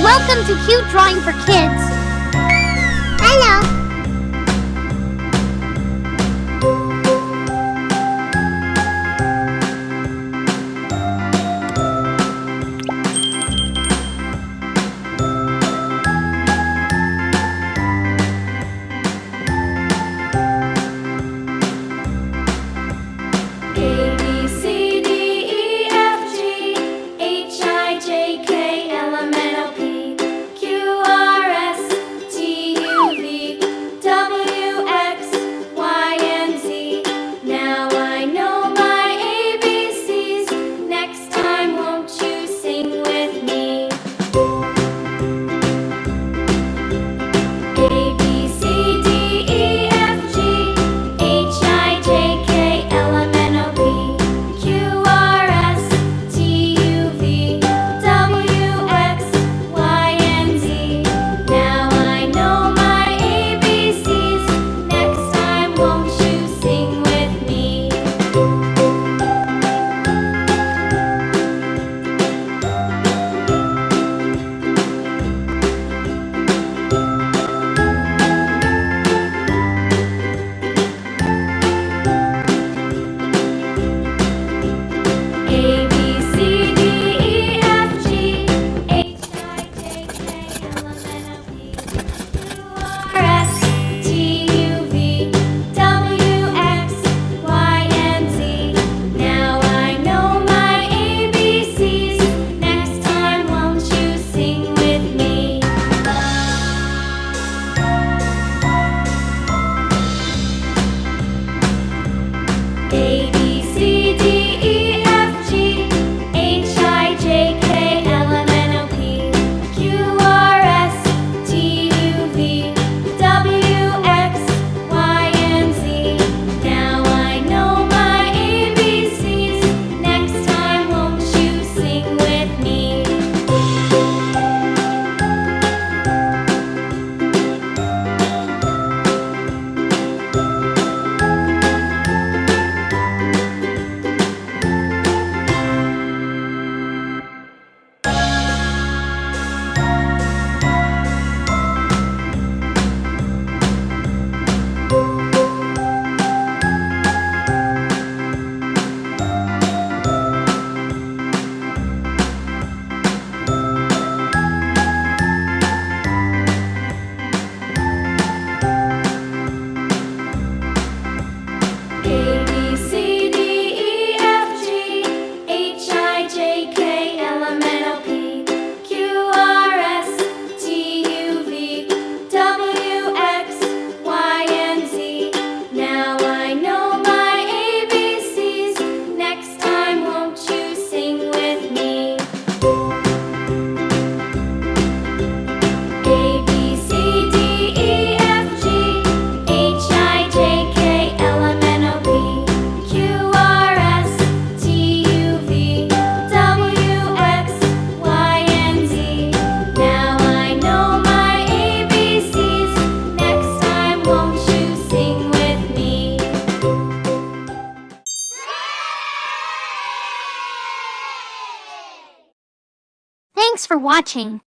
Welcome to Cute Drawing for Kids. Hello. A, B, C, D, E, F, G, H, I, J, K, L, M, N, O, P, Q, R, S, T, U, V, W, X, Y, and Z. Now I know my ABCs. Next time, won't you sing with me? A, B, C, D, E, F, G, H, I, J, K, L, M, N, O, P, Q, R, S, T, U, V, W, X, Y, and Z. Now I know my ABCs. Next time, won't you sing with me? A, B, C, D, E, F, G, H, I, J, K, L, M, N, O, P, Q, R, S, T, U, V, W, X, Y, and Z. Now I know my ABCs. Next time, won't you sing with me? A, B, C, D, E, F, G, H, I, J, K, L, M, N, O, P, Q, R, S, T, U, V, W, X, Y, and Z. Now I know my ABCs. Next time, won't you sing with me? A, B, C, D, E, F, G, H, I, J, K, L, M, N, O, P, Q, R, S, T, U, V, W, X, Y, and Z. Now I know my ABCs. Next time, won't you sing with me? A, B, C, D, E, F, G, H, I, J, K, L, M, N, O, P, Q, R, S, T, U, V, W, X, Y, and Z. Now I know my ABCs. Next time, won't you sing with me? Thanks for watching.